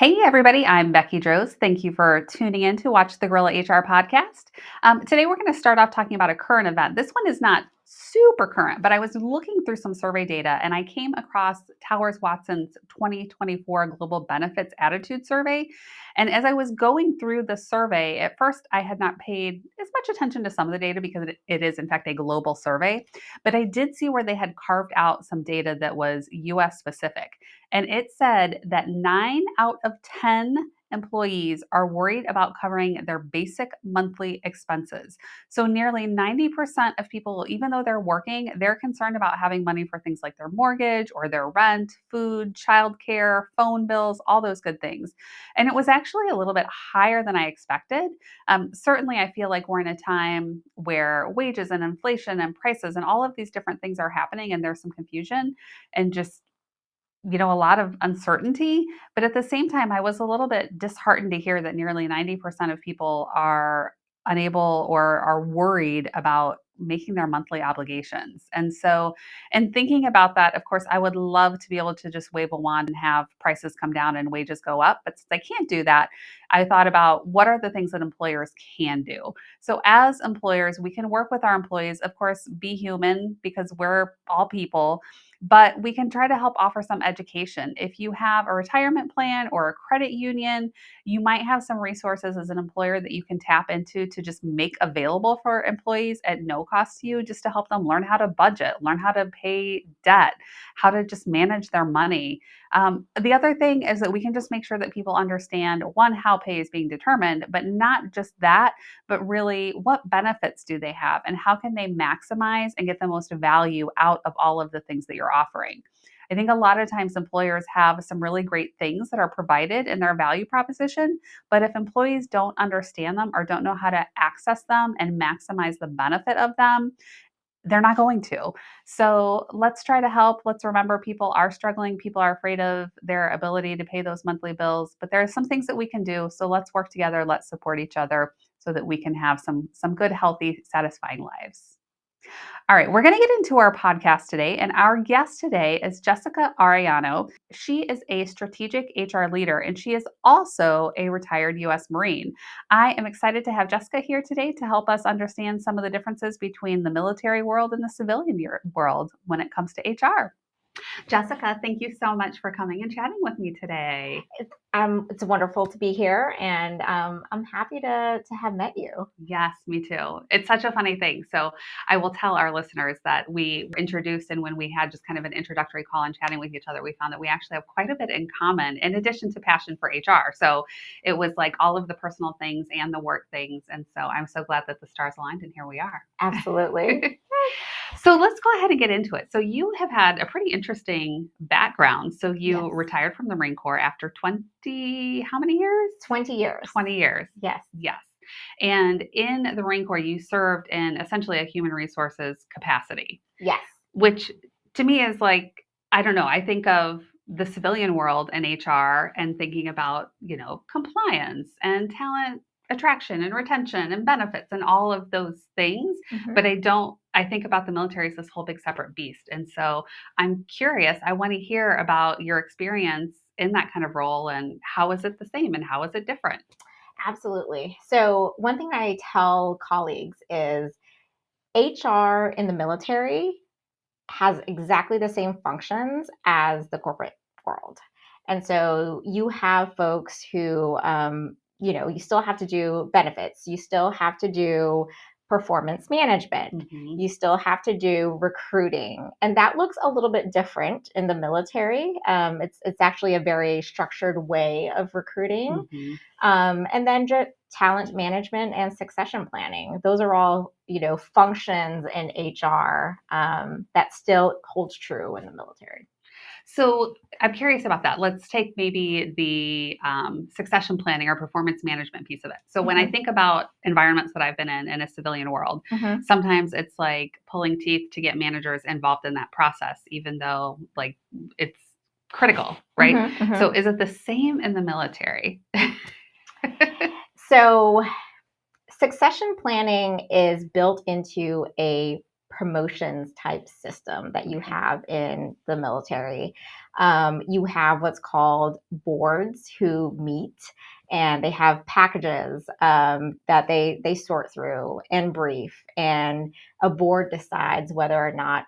Hey, everybody, I'm Becky Drozdz. Thank you for tuning in to watch the Gorilla HR podcast. Today, we're going to start off talking about a current event. This one is not super current, but I was looking through some survey data and I came across Towers Watson's 2024 Global Benefits Attitude Survey. And as I was going through the survey, at first I had not paid as much attention to some of the data because it is, in fact, a global survey. But I did see where they had carved out some data that was US specific. And it said that 9 out of 10 employees are worried about covering their basic monthly expenses. So nearly 90% of people, even though they're working, they're concerned about having money for things like their mortgage or their rent, food, childcare, phone bills, all those good things. And it was actually a little bit higher than I expected. Certainly, I feel like we're in a time where wages and inflation and prices and all of these different things are happening, and there's some confusion and just a lot of uncertainty. But at the same time, I was a little bit disheartened to hear that nearly 90% of people are unable or are worried about making their monthly obligations. And so, in thinking about that, of course, I would love to be able to just wave a wand and have prices come down and wages go up. But since I can't do that, I thought about what are the things that employers can do. So, as employers, we can work with our employees, of course, be human because we're all people, but we can try to help offer some education. If you have a retirement plan or a credit union, you might have some resources as an employer that you can tap into to just make available for employees at no cost to you, just to help them learn how to budget, learn how to pay debt, how to just manage their money. The other thing is that we can just make sure that people understand one, how pay is being determined, but not just that, but really what benefits do they have and how can they maximize and get the most value out of all of the things that you're offering. I think a lot of times employers have some really great things that are provided in their value proposition, but if employees don't understand them or don't know how to access them and maximize the benefit of them, they're not going to. So let's try to help. Let's remember people are struggling. People are afraid of their ability to pay those monthly bills, but there are some things that we can do. So let's work together. Let's support each other so that we can have some good, healthy, satisfying lives. All right, we're going to get into our podcast today, and our guest today is Jessica Arellano. She is a strategic HR leader, and she is also a retired U.S. Marine. I am excited to have Jessica here today to help us understand some of the differences between the military world and the civilian world when it comes to HR. Jessica, thank you so much for coming and chatting with me today. It's wonderful to be here, and I'm happy to have met you. Yes, me too. It's such a funny thing. So I will tell our listeners that we were introduced, and when we had just kind of an introductory call and chatting with each other, we found that we actually have quite a bit in common in addition to passion for HR. So it was like all of the personal things and the work things. And so I'm so glad that the stars aligned and here we are. Absolutely. So let's go ahead and get into it. So you have had a pretty interesting background. So you Yes. retired from the Marine Corps after 20, how many years? 20 years. 20 years. Yes. Yes. And in the Marine Corps, you served in essentially a human resources capacity, Yes. which to me is like, I don't know, I think of the civilian world and HR and thinking about, compliance and talent attraction and retention and benefits and all of those things. Mhm. But I think about the military as this whole big separate beast. And so I'm curious, I want to hear about your experience in that kind of role and how is it the same and how is it different? Absolutely. So one thing I tell colleagues is HR in the military has exactly the same functions as the corporate world. And so you have folks who, you still have to do benefits, you still have to do performance management, Mhm. you still have to do recruiting, and that looks a little bit different in the military. It's actually a very structured way of recruiting, Mhm. and then just talent management and succession planning. Those are all, functions in HR that still holds true in the military. So I'm curious about that. Let's take maybe the succession planning or performance management piece of it. So when I Mm-hmm. think about environments that I've been in a civilian world, Mm-hmm. sometimes it's like pulling teeth to get managers involved in that process, even though like it's critical, right? Mm-hmm. Mm-hmm. So is it the same in the military? So succession planning is built into a promotions type system that you have in the military. You have what's called boards who meet, and they have packages that they sort through and brief, and a board decides whether or not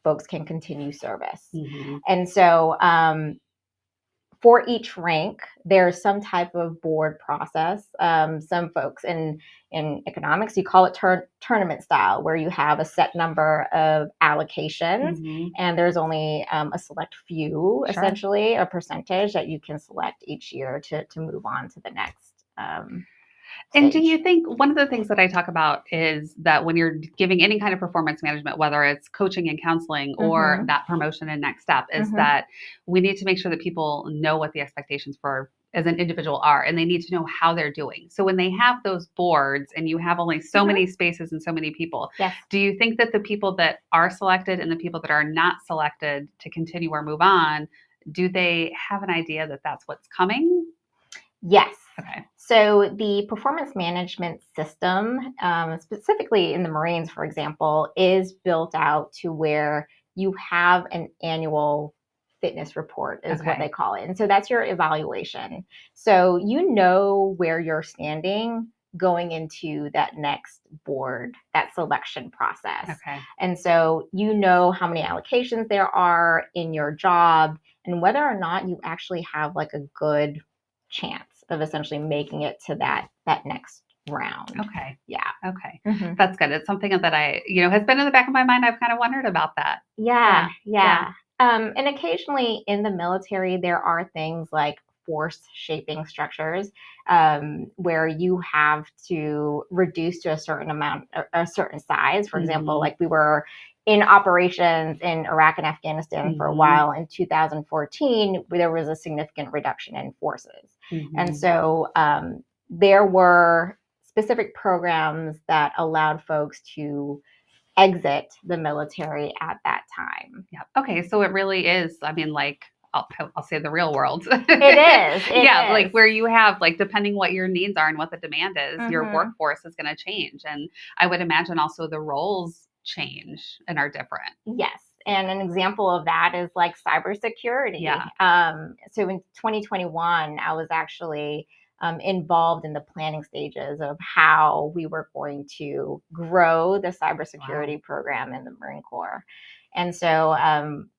folks can continue service. Mm-hmm. And so for each rank, there's some type of board process. Some folks in economics, you call it tournament style, where you have a set number of allocations, Mm-hmm. and there's only a select few, Sure. essentially, a percentage that you can select each year to move on to the next And do stage. you think one of the things that I talk about is that when you're giving any kind of performance management, whether it's coaching and counseling or Mm-hmm. that promotion and next step, is Mm-hmm. that we need to make sure that people know what the expectations for as an individual are, and they need to know how they're doing. So when they have those boards and you have only so Mm-hmm. many spaces and so many people, Yes. do you think that the people that are selected and the people that are not selected to continue or move on, do they have an idea that that's what's coming? Yes. Okay. So the performance management system, specifically in the Marines, for example, is built out to where you have an annual fitness report, is what Okay. they call it. And so that's your evaluation. So you know where you're standing going into that next board, that selection process. Okay. And so you know how many allocations there are in your job and whether or not you actually have like a good chance of essentially making it to that next round. Okay. Yeah. Okay. Mm-hmm. That's good. It's something that I, has been in the back of my mind. I've kind of wondered about that. Yeah. Yeah. And occasionally in the military, there are things like force shaping structures where you have to reduce to a certain amount, a certain size. For example, like we were in operations in Iraq and Afghanistan for a while. In 2014, there was a significant reduction in forces. And so there were specific programs that allowed folks to exit the military at that time. Yeah. Okay. So it really is, I mean, like, I'll say the real world. It is. Yeah. Like where you have, like, depending what your needs are and what the demand is, your Mm-hmm. workforce is going to change. And I would imagine also the roles change and are different. Yes. And an example of that is like cybersecurity. Yeah. So in 2021, I was actually involved in the planning stages of how we were going to grow the cybersecurity program in the Marine Corps. And so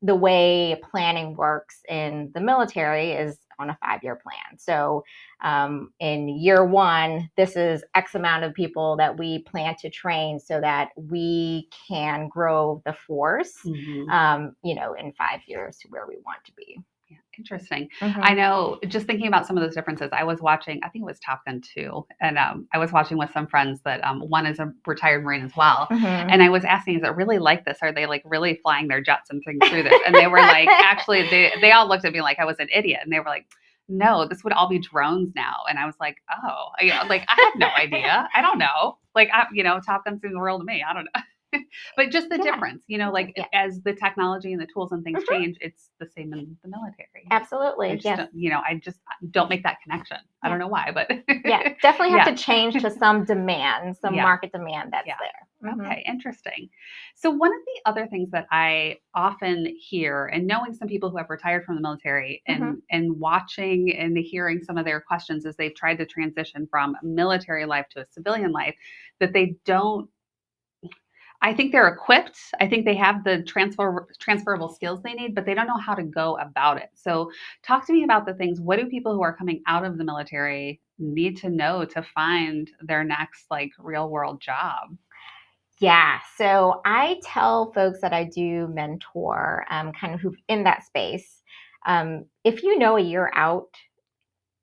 the way planning works in the military is on a 5-year plan. So in year one, this is X amount of people that we plan to train so that we can grow the force, in 5 years to where we want to be. Yeah, interesting. I know, just thinking about some of those differences, I was watching, I think it was Top Gun 2, and I was watching with some friends that one is a retired Marine as well. And I was asking, is it really like this? Are they like really flying their jets and things through this? And they were like, actually, they all looked at me like I was an idiot. And they were like, no, this would all be drones now. And I was like, oh, I had no idea. I don't know. Like, Top Gun seems real to me. I don't know. But just the difference, as the technology and the tools and things change, it's the same in the military. Absolutely. I just don't make that connection. I don't know why, but definitely have to change to some demand, some market demand that's there. Okay, interesting. So one of the other things that I often hear, and knowing some people who have retired from the military and watching and hearing some of their questions as they've tried to transition from military life to a civilian life, that they don't, I think they're equipped. I think they have the transferable skills they need, but they don't know how to go about it. So talk to me about the things. What do people who are coming out of the military need to know to find their next like real world job? Yeah, so I tell folks that I do mentor, kind of who've in that space. If you know a year out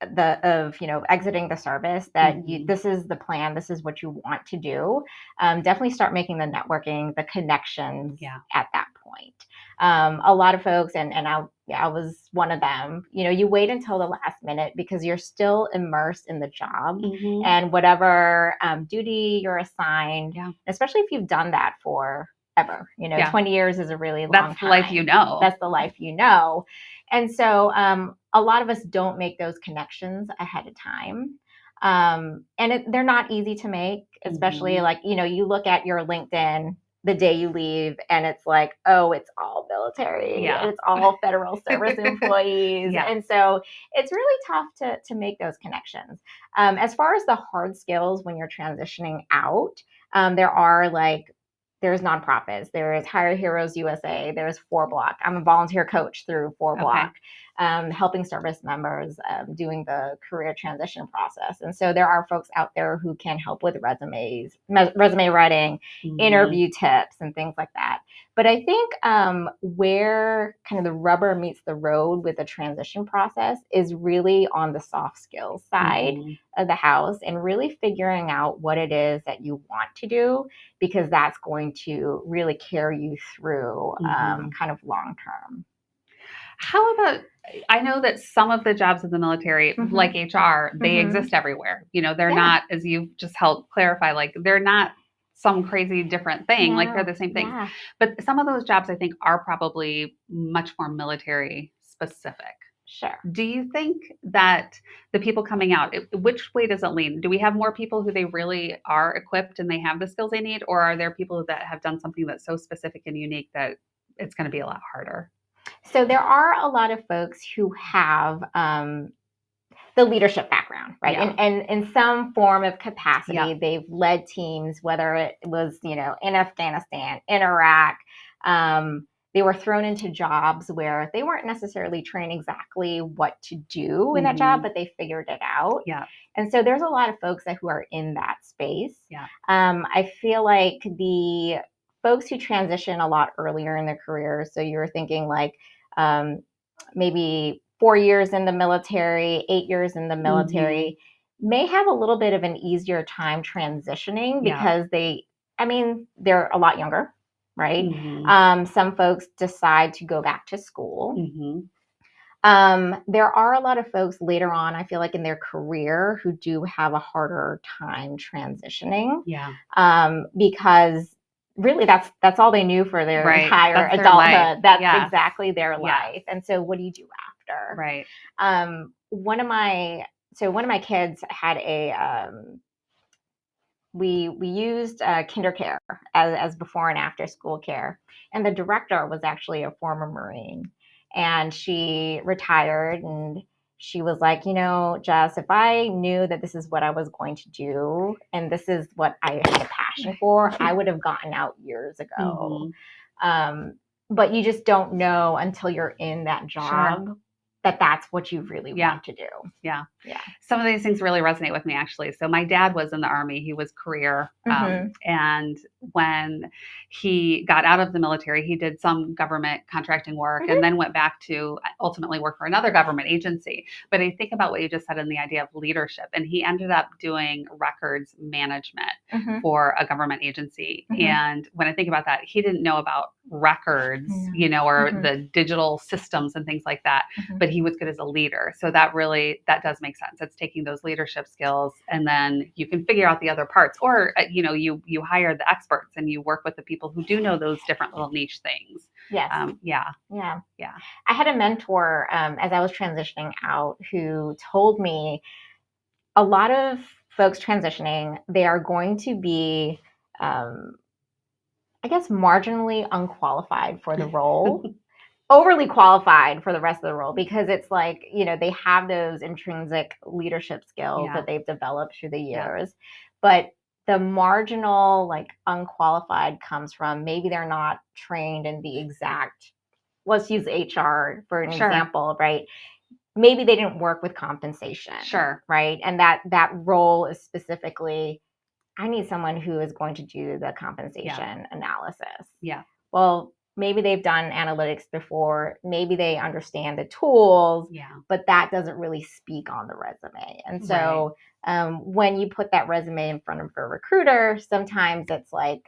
of exiting the service that this is the plan, this is what you want to do, definitely start making the networking, the connections at that point. A lot of folks, and I was one of them, you wait until the last minute because you're still immersed in the job and whatever duty you're assigned, especially if you've done that for ever. 20 years is a really long time. That's the life you know. That's the life you know. And so a lot of us don't make those connections ahead of time. And they're not easy to make, especially like, you look at your LinkedIn the day you leave and it's like, oh, it's all military and it's all federal service employees. Yeah. And so it's really tough to make those connections. As far as the hard skills when you're transitioning out, there's nonprofits. There is Hire Heroes USA. There's 4Block. I'm a volunteer coach through 4Block, helping service members doing the career transition process. And so there are folks out there who can help with resume writing, interview tips, and things like that. But I think where kind of the rubber meets the road with the transition process is really on the soft skills side of the house, and really figuring out what it is that you want to do, because that's going to really carry you through kind of long term. How about, I know that some of the jobs in the military, like HR, they exist everywhere. They're not, as you've just helped clarify, like they're not some crazy different thing. Like they're the same thing. But some of those jobs I think are probably much more military specific. Sure. Do you think that the people coming out, which way does it lean? Do we have more people who they really are equipped and they have the skills they need? Or are there people that have done something that's so specific and unique that it's going to be a lot harder? So there are a lot of folks who have the leadership background, right? And in some form of capacity, they've led teams, whether it was, in Afghanistan, in Iraq. They were thrown into jobs where they weren't necessarily trained exactly what to do in that job, but they figured it out. And so there's a lot of folks who are in that space. I feel like the folks who transition a lot earlier in their career, so you're thinking like maybe 4 years in the military, 8 years in the military, may have a little bit of an easier time transitioning because they're a lot younger, right? Some folks decide to go back to school. There are a lot of folks later on, I feel like in their career, who do have a harder time transitioning. Because really that's all they knew for their entire adulthood. That's exactly their life. And so what do you do after? Right. One of my kids had we used kinder care as before and after school care. And the director was actually a former Marine. And she retired, and she was like, Jess, if I knew that this is what I was going to do and this is what I had a passion for, I would have gotten out years ago. But you just don't know until you're in that job that that's what you really want to do. Yeah. Some of these things really resonate with me, actually. So my dad was in the Army. He was career. And when he got out of the military, he did some government contracting work and then went back to ultimately work for another government agency. But I think about what you just said in the idea of leadership. And he ended up doing records management for a government agency. And when I think about that, he didn't know about records, or the digital systems and things like that. But he was good as a leader. So that does make sense. It's taking those leadership skills, and then you can figure out the other parts, or, you hire the experts and you work with the people who do know those different little niche things. Yes. Yeah. I had a mentor as I was transitioning out who told me a lot of folks transitioning, they are going to be, I guess, marginally unqualified for the role. Overly qualified for the rest of the role, because it's like, they have those intrinsic leadership skills that they've developed through the years. But the marginal, unqualified comes from maybe they're not trained in the exact, let's use HR for an example, right? Maybe they didn't work with compensation. Right. And that role is specifically, I need someone who is going to do the compensation analysis. Well, maybe they've done analytics before, maybe they understand the tools, but that doesn't really speak on the resume. And so when you put that resume in front of a recruiter, sometimes it's like,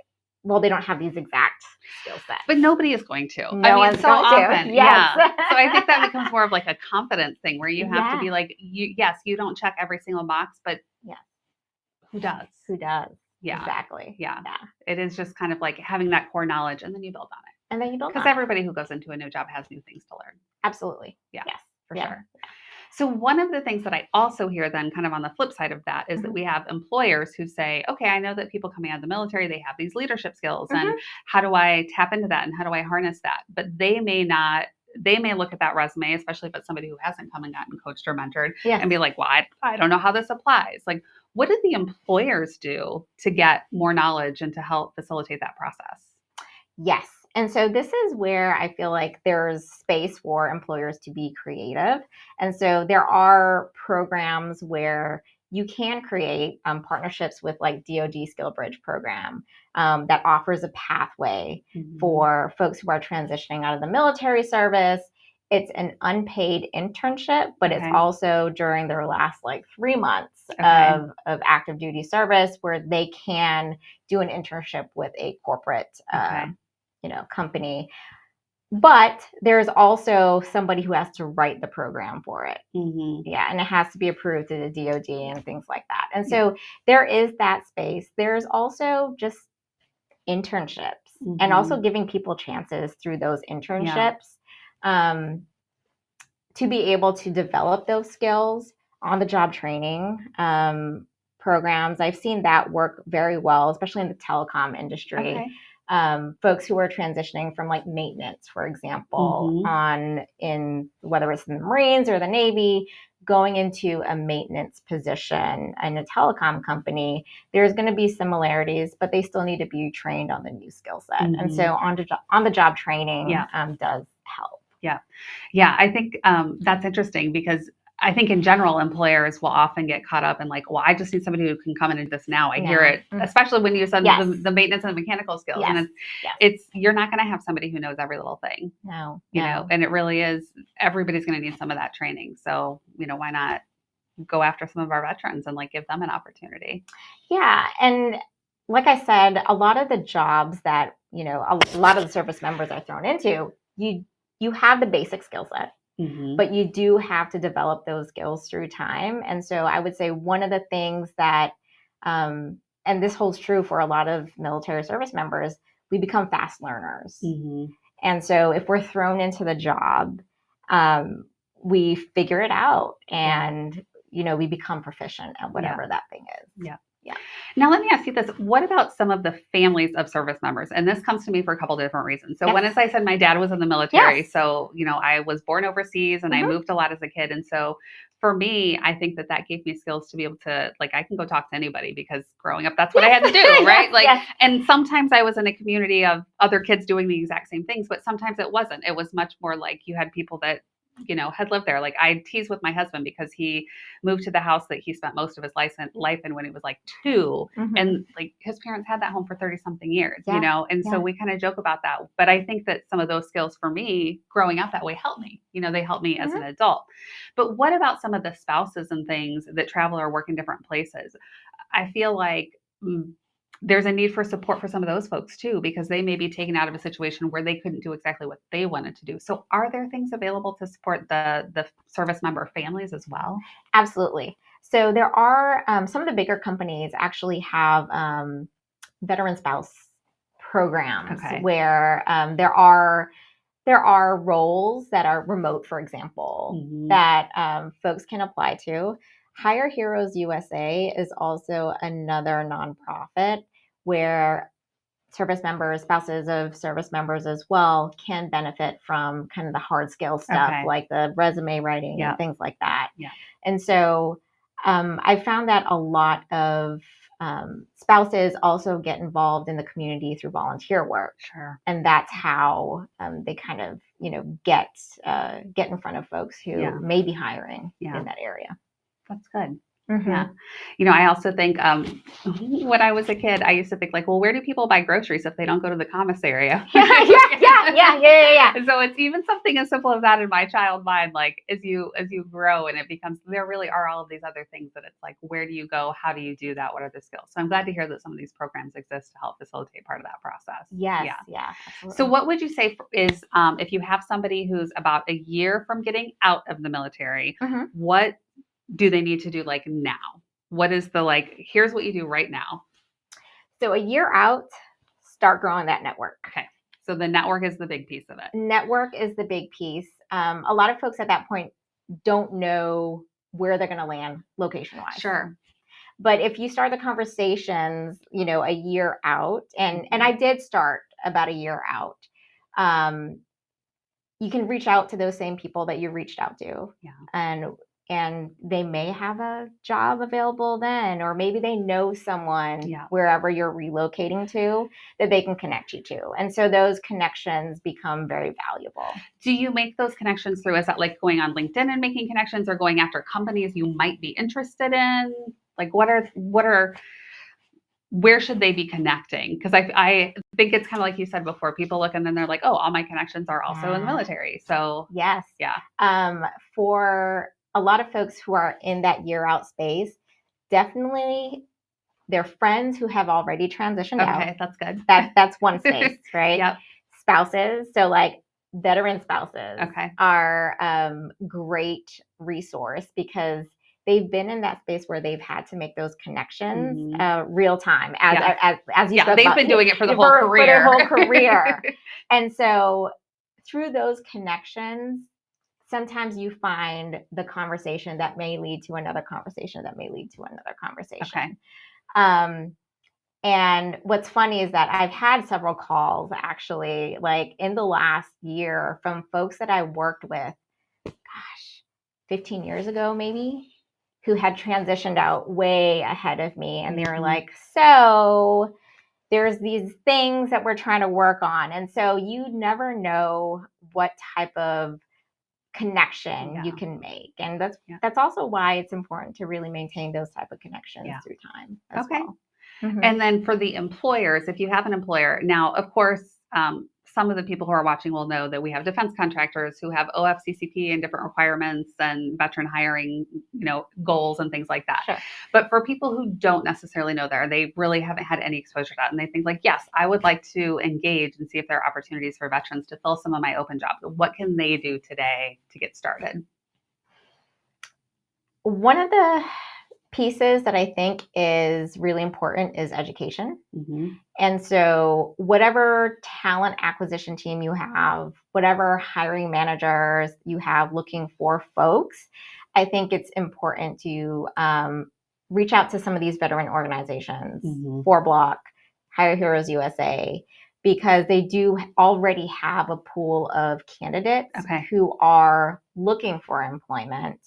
well, they don't have these exact skill sets. But nobody is going to. No one's so going often. to. Yes. So I think that becomes more of like a confidence thing where you have to be like, you don't check every single box, but who does? Who does? Yeah. Exactly. Yeah. It is just kind of like having that core knowledge, and then you build on it. And then you build on it. Because everybody who goes into a new job has new things to learn. Absolutely. Yes, for sure. So one of the things that I also hear then kind of on the flip side of that is that Mhm. we have employers who say, okay, I know that people coming out of the military, they have these leadership skills and Mhm. how do I tap into that and how do I harness that? But they may not, they may look at that resume, especially if it's somebody who hasn't come and gotten coached or mentored Yes. and be like, well, I don't know how this applies. Like, what do the employers do to get more knowledge and to help facilitate that process? Yes. And so this is where I feel like there's space for employers to be creative. And so there are programs where you can create partnerships with like DoD Skill Bridge program that offers a pathway Mhm. for folks who are transitioning out of the military service. It's an unpaid internship, but it's Okay. also during their last like 3 months Okay. of active duty service where they can do an internship with a corporate Okay. company. But there's also somebody who has to write the program for it. Hmm. Yeah, and it has to be approved through the DoD and things like that. And Yeah. so there is that space. There's also just internships and also Hmm. giving people chances through those Yeah. internships um, to be able to develop those skills on the job training programs. I've seen that work very well, especially in the telecom industry. Okay. Folks who are transitioning from like maintenance, for example, Hmm. on in whether it's in the Marines or the Navy, going into a maintenance position in a telecom company, there's going to be similarities, but they still need to be trained on the new skill set. And Hmm. so on the job training Yeah. does help. Yeah. Yeah. I think that's interesting because I think in general, employers will often get caught up in like, well, I just need somebody who can come in and do this now. I hear No. it, especially when you said Yes. the maintenance and the mechanical skills. Yes. And Yes. you're not going to have somebody who knows every little thing, No. No. and it really is, everybody's going to need some of that training. So, why not go after some of our veterans and like give them an opportunity? Yeah. And like I said, a lot of the jobs that, a lot of the service members are thrown into, you have the basic skill set, Hmm. but you do have to develop those skills through time. And so I would say one of the things that, and this holds true for a lot of military service members, we become fast learners. Hmm. And so if we're thrown into the job, um, we figure it out Yeah. and, we become proficient at Yeah. whatever that thing is. Yeah. Yeah. Now, let me ask you this. What about some of the families of service members? And this comes to me for a couple different reasons. So, Yes. one, as I said, my dad was in the military. Yes. So, I was born overseas and I Mhm. moved a lot as a kid. And so, for me, I think that gave me skills to be able to, like, I can go talk to anybody because growing up, that's what I had to do, Yes. right? Like, Yes. and sometimes I was in a community of other kids doing the exact same things, but sometimes it wasn't. It was much more like you had people that, had lived there. Like, I tease with my husband because he moved to the house that he spent most of his life in when he was like 2, Mhm. and like his parents had that home for 30 something years, Yeah. and so Yeah. we kind of joke about that. But I think that some of those skills for me growing up that way helped me. They helped me as an Mhm. adult. But what about some of the spouses and things that travel or work in different places? I feel like there's a need for support for some of those folks too, because they may be taken out of a situation where they couldn't do exactly what they wanted to do. So, are there things available to support the service member families as well? Absolutely. So there are some of the bigger companies actually have veteran spouse programs Okay. where there are roles that are remote, for example, Hmm. that folks can apply to. Hire Heroes USA is also another nonprofit where service members, spouses of service members as well, can benefit from kind of the hard skill stuff Okay. like the resume writing and Yeah. things like that. Yeah. And so I found that a lot of spouses also get involved in the community through volunteer work. Sure. And that's how they kind of, get in front of folks who Yeah. may be hiring Yeah. in that area. That's good. Mm-hmm. Yeah. I also think when I was a kid, I used to think like, well, where do people buy groceries if they don't go to the commissary? Yeah. And so it's even something as simple as that in my child mind, like as you grow and it becomes, there really are all of these other things that it's like, where do you go? How do you do that? What are the skills? So I'm glad to hear that some of these programs exist to help facilitate part of that process. Yes. Yeah. Yeah. So Absolutely. what would you say is if you have somebody who's about a year from getting out of the military, Mm-hmm. what do they need to do like now? What is the like, here's what you do right now? So a year out, start growing that network. Okay. So the network is the big piece of it. Network is the big piece. A lot of folks at that point don't know where they're going to land location wise. Sure. But if you start the conversations, a year out, and I did start about a year out, you can reach out to those same people that you reached out to. Yeah. And they may have a job available then, or maybe they know someone Yeah. wherever you're relocating to that they can connect you to. And so those connections become very valuable. Do you make those connections through, is that like going on LinkedIn and making connections, or going after companies you might be interested in? Like where should they be connecting? Because I think it's kind of like you said before, people look and then they're like, oh, all my connections are also in the military. So yes. Yeah. For a lot of folks who are in that year out space, definitely their friends who have already transitioned out. Okay, that's good. That's one space, right? Yep. Spouses. So like veteran spouses Okay. are great resource because they've been in that space where they've had to make those connections real time as you spoke they've about. Been doing it for the whole career. For their whole career. And so through those connections, sometimes you find the conversation that may lead to another conversation that may lead to another conversation. Okay. And what's funny is that I've had several calls actually, like in the last year, from folks that I worked with, 15 years ago, maybe, who had transitioned out way ahead of me. And they were like, so there's these things that we're trying to work on. And so you never know what type of connection you can make. And that's also why it's important to really maintain those type of connections through time as well. And then for the employers, if you have an employer, now, of course, some of the people who are watching will know that we have defense contractors who have OFCCP and different requirements and veteran hiring, goals and things like that. Sure. But for people who don't necessarily know that, or they really haven't had any exposure to that, and they think like, yes, I would like to engage and see if there are opportunities for veterans to fill some of my open jobs. What can they do today to get started? One of the pieces that I think is really important is education. And so whatever talent acquisition team you have, whatever hiring managers you have looking for folks, I think it's important to reach out to some of these veteran organizations, 4Block, Hire Heroes USA, because they do already have a pool of candidates who are looking for employment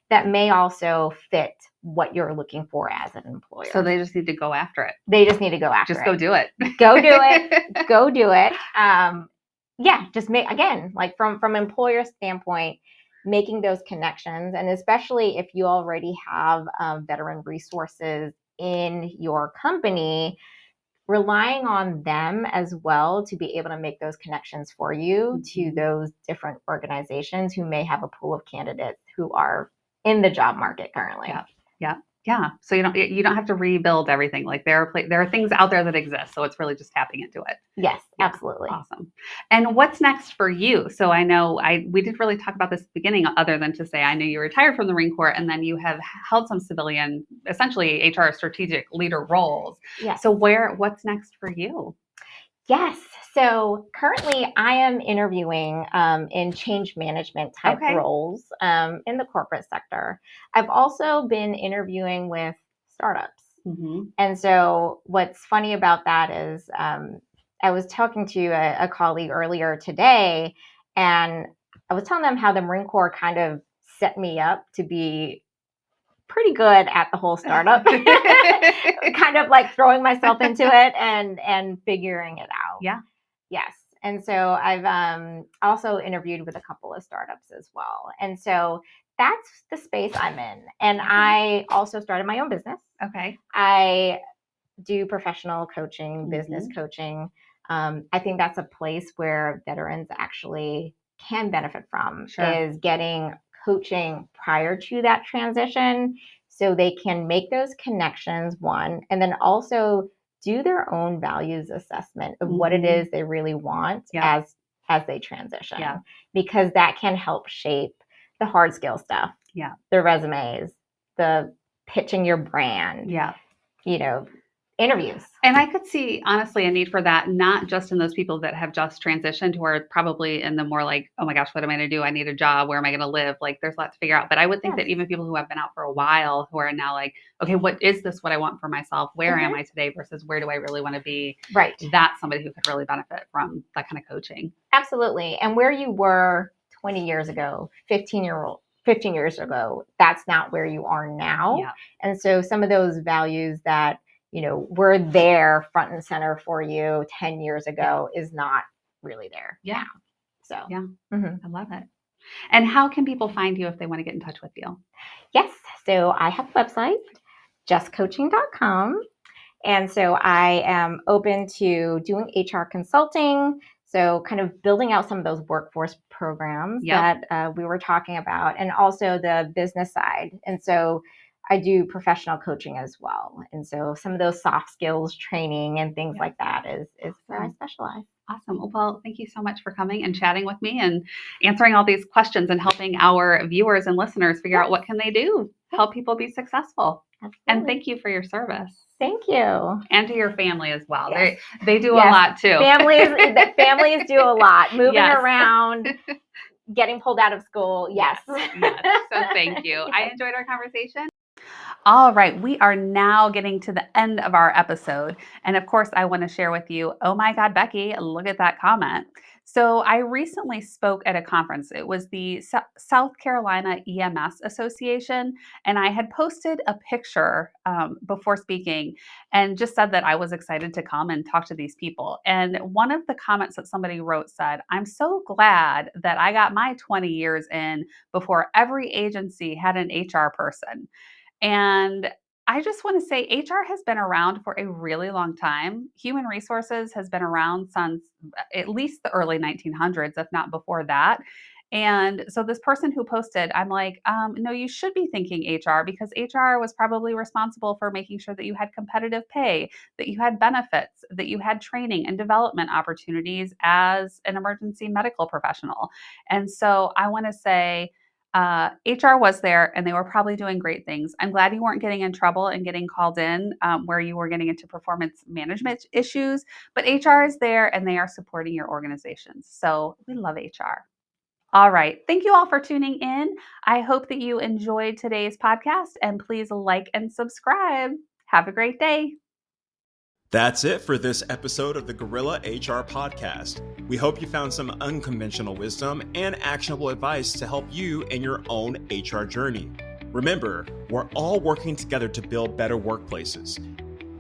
that may also fit what you're looking for as an employer. So they just need to go after it. Just go do it. Go do it. Go do it. Just make, again, like from employer standpoint, making those connections. And especially if you already have veteran resources in your company, relying on them as well to be able to make those connections for you to those different organizations who may have a pool of candidates who are in the job market currently. Yeah. So you don't have to rebuild everything. Like there are things out there that exist. So it's really just tapping into it. Yes, absolutely. Awesome. And what's next for you? So I know we didn't really talk about this at the beginning, other than to say I know you retired from the Marine Corps and then you have held some civilian, essentially HR strategic leader roles. Yes. So what's next for you? Yes. So currently I am interviewing in change management type roles in the corporate sector. I've also been interviewing with startups. And so what's funny about that is I was talking to a colleague earlier today, and I was telling them how the Marine Corps kind of set me up to be pretty good at the whole startup, kind of like throwing myself into it and figuring it out. Yeah. Yes. And so I've also interviewed with a couple of startups as well. And so that's the space I'm in. And I also started my own business. Okay. I do professional coaching, business coaching. I think that's a place where veterans actually can benefit from, is getting coaching prior to that transition so they can make those connections, one, and then also do their own values assessment of what it is they really want as they transition, because that can help shape the hard skill stuff, the resumes, the pitching your brand, interviews. And I could see, honestly, a need for that, not just in those people that have just transitioned who are probably in the more like, oh my gosh, what am I going to do? I need a job. Where am I going to live? Like, there's a lot to figure out. But I would think that Yes. even people who have been out for a while, who are now like, okay, what is this? What I want for myself? Where am I today versus where do I really want to be? Right. That's somebody who could really benefit from that kind of coaching. Absolutely. And where you were 20 years ago, 15 years ago, that's not where you are now. Yeah. And so some of those values that, were there front and center for you 10 years ago is not really there now. So, yeah, I love it. And how can people find you if they want to get in touch with you? Yes. So I have a website, justcoaching.com. And so I am open to doing HR consulting. So kind of building out some of those workforce programs that we were talking about, and also the business side. And so I do professional coaching as well. And so some of those soft skills training and things like that is where I specialize. Awesome. Well, thank you so much for coming and chatting with me and answering all these questions and helping our viewers and listeners figure out what can they do to help people be successful. Absolutely. And thank you for your service. Thank you. And to your family as well. Yes. They do a lot too. Families do a lot. Moving around, getting pulled out of school. Yes. So thank you. I enjoyed our conversation. All right, we are now getting to the end of our episode. And of course, I want to share with you, oh my God, Becky, look at that comment. So I recently spoke at a conference. It was the South Carolina EMS Association. And I had posted a picture before speaking and just said that I was excited to come and talk to these people. And one of the comments that somebody wrote said, I'm so glad that I got my 20 years in before every agency had an HR person. And I just want to say HR has been around for a really long time. Human resources has been around since at least the early 1900s, if not before that. And so this person who posted, I'm like, no, you should be thinking HR because HR was probably responsible for making sure that you had competitive pay, that you had benefits, that you had training and development opportunities as an emergency medical professional. And so I want to say, HR was there and they were probably doing great things. I'm glad you weren't getting in trouble and getting called in where you were getting into performance management issues, but HR is there and they are supporting your organizations. So we love HR. All right. Thank you all for tuning in. I hope that you enjoyed today's podcast and please like and subscribe. Have a great day. That's it for this episode of the Gorilla HR Podcast. We hope you found some unconventional wisdom and actionable advice to help you in your own HR journey. Remember, we're all working together to build better workplaces.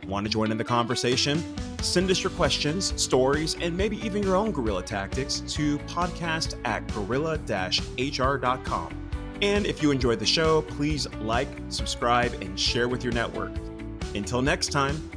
Want to join in the conversation? Send us your questions, stories, and maybe even your own guerrilla tactics to podcast@gorilla-hr.com. And if you enjoyed the show, please like, subscribe, and share with your network. Until next time,